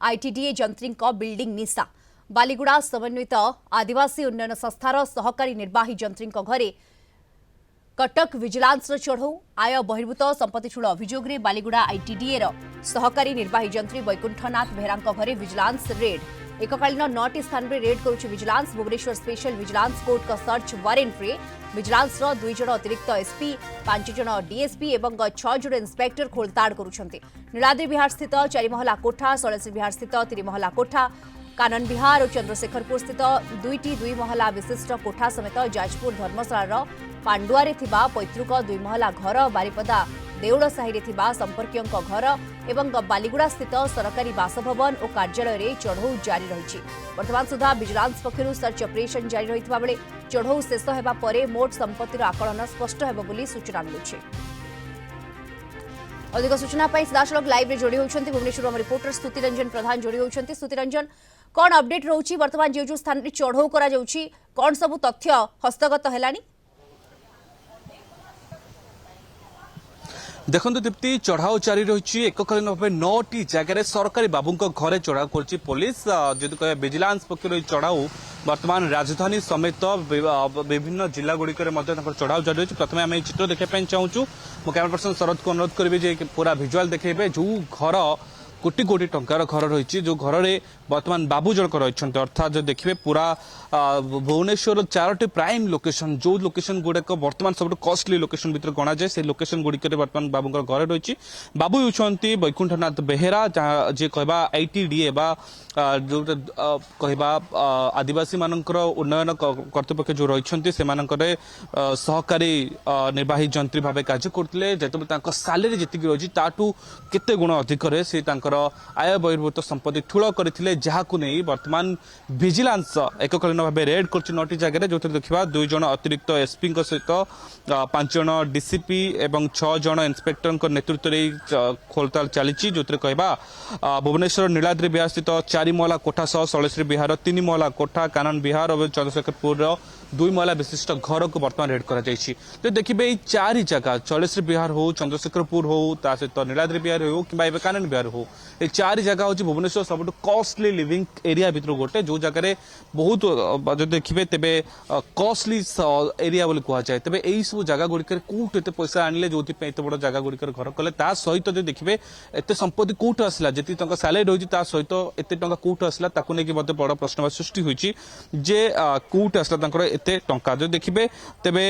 ITDA जंत्री building निशा बालीगुड़ा समन्वित आदिवासी उन्नयन संस्थार सहकारी निर्वाही जंत्री घरे कटक विजिलांस चढ़ऊ आय बहिर्भूत संपत्ति ठूल अभियोग बालीगुड़ा आईटीडीए सहकारी निर्वाही जंत्री वैकुंठनाथ बेहरा घरे विजिलांस रेड एककालीन 9टी स्थान में रेड करुछि विजिलांस भुवनेश्वर स्पेशल विजिलांस कोर्ट का सर्च वारेंट रे विजिलांस 2 जन अतिरिक्त एसपी 5 जन डीएसपी और 6 जन इंस्पेक्टर खोलताड़ करुछन्ति। नीलाद्रि विहार स्थित 4 महला कोठा शैलेश्वरी विहार स्थित 3 महला कोठा कानन विहार और चंद्रशेखरपुर स्थित 2 महला विशिष्ट कोठा समेत जाजपुर धर्मशाला पांडुआरे थिबा पैतृक 2 महला घर बारिपदा देउड़ साहिरे थिबा संपर्कियों घर एवं बालीगुड़ा स्थित सरकारी बासभवन और कार्यालय रे चढ़ऊ जारी रही। वर्तमान सुधा विजिलांस पक्षरु सर्च ऑपरेशन जारी रहितबा बेले चढ़ऊ शेष हेबा परे मोट संपत्तिर आकलन स्पष्ट हेबो बोली सूचना मिलुछि। अधिक सूचना पाई सीधासलख लाइव रे जोड़ी होउछन्ति भुवनेश्वर रिपोर्टर स्तुति रंजन प्रधान जोड़ी होउछन्ति। स्तुति रंजन कोन अपडेट रहउछि वर्तमान जो स्थान रे चढ़ऊ करा जाउछि कोन सब तथ्य हस्तगत हेलानी? देखो दीप्ति चढ़ाऊ जारी रही एककालीन भाव 9टी जगह सरकारी बाबू घरे चढ़ाऊ कर पुलिस जदि कह विजिलांस पक्ष चढ़ाऊ वर्तमान राजधानी समेत विभिन्न जिला गुड़िक चढ़ाऊ जारी रही। प्रथम आम चित्र देखा चाहूँ मो कैमरा पर्सन शरद को अनुरोध करी पूरा भिजुआल देखेबे जो घर कोटी कोटी टंकार घर रही जो घर में वर्तमान बाबू जनक रही अर्थात जो देखिए पूरा भुवनेश्वर 4टी प्राइम लोकेशन जो लोकेशन गुड़ाक वर्तमान सब कॉस्टली लोकेशन भर गणा जाए से लोकेशन गुड़िक वर्तमान बाबू घर रही। बाबू होती वैकुंठनाथ बेहेरा जी कहवा आईटीडीए जो कहवा आदिवासी मानकर उन्नयन कर्तृपक्ष जो रही से सहकारी निर्वाही जंत्री भाव कार्य करते जो सालेरी जी रही ताठू केते गुण अधिक आय बहिर्भूत संपत्ति ठूल करते जहां नहीं वर्तमान विजिलांस एककालीन भाव रेड कर 9टी जगह जो देखा 2 जन अतिरिक्त एसपी सहित 5 जन डीसीपी और 6 जन इंस्पेक्टर नेतृत्व में खोलताड़ चली जो कहवा भुवनेश्वर नीलाद्रि विहार स्थित 4 महला कोठा सह शैलेश्वरी विहार 3 महला कोठा कानन विहार और चंद्रशेखरपुर 2 महला विशिष्ट घर को बर्तमान रेड कर तो देखिए 4 जगह शैलेश्वरी विहार हो चंद्रशेखरपुर हो सहित नीलाद्रि विहार हो कि कानन विहार हो ये 4 जगह हूँ भुवनेश्वर सब कॉस्टली लिविंग एरिया भितर गोटे जो जगह बहुत जो देखिए तेरे कॉस्टली एरिया बोली कहुए तेज यही सब जगह गुड़िक कौट एत पैसा आनिले जो एत बड़ जगह गुड़िक घर कले सहित जो देखिए एत संपत्ति कौट आसला जी सैलरी रही सहित एत टा कौट आसला नहीं बड़ प्रश्न सृष्टि होती कौट आसला एत टा जो देखिए तेरे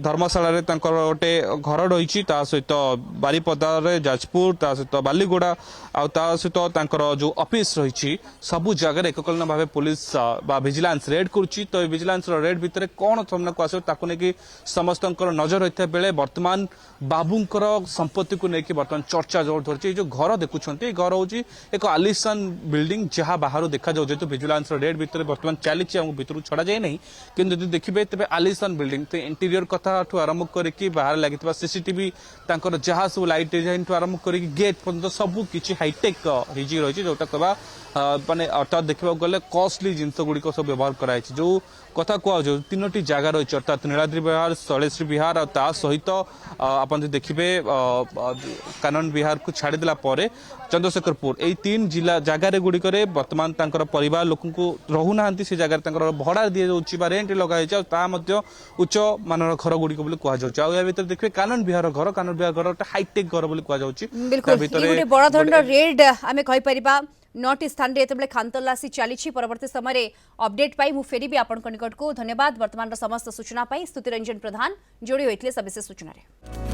धर्मशाला गोटे घर रही सहित बारिपदार जाजपुर सहित बालीगुड़ा सहित जो ऑफिस रही सबू जगह एककालीन भाव पुलिस विजिलांस रेड करुच्ची तो विजिलांस रेड भितर कौन सामना को आसो लेकिन समस्त नजर रही बेले वर्तमान बाबूंकर संपत्ति को लेकिन वर्तमान चर्चा जोर धरती जो घर देखुं घर हूँ एक आलिशान बिल्डिंग जहाँ बाहर देखा जाऊ जेहतु विजिलांस रेड भितर वर्तमान चली भर छड़ा जाए नहीं कि देखिए तेज आलिशान बिल्डिंग तो इंटीरियर कथा आरंभ करके बाहर लगी सीसीटीवी जहाँ सब लाइट डिजाइन आरंभ कर गेट पर्यटन सबू किसी हाईटेक रही जोटा कहवा माने अर्थात देखा गले कॉस्टली जिनस गुड़िक सब व्यवहार कराई जो कथा कह 3टी जगह रही अर्थात नीलाद्रि विहार शैलेश्वरी विहार और सहित आप देखिए कानन विहार को छाड़देला चंद्रशेखरपुर यही 3 जिला जगार गुड़िक वर्तमान परिवार लोक रहूना से जगह भड़ा दि जाऊँगी रेंट लगे उच्च मानर घर गुड़िक कहुए भर देखिए कानन विहार घर हाईटेक घर बिल्कुल बड़ धरण रेड आम कहीपर 9टी स्थान में एत खानतलासी चली परवर्ती समय अपडेट पाई मु फेरी आपण निकट को धन्यवाद। वर्तमान समस्त सूचना पाई स्तुति रंजन प्रधान जोड़ी होते सविशेष सूचना।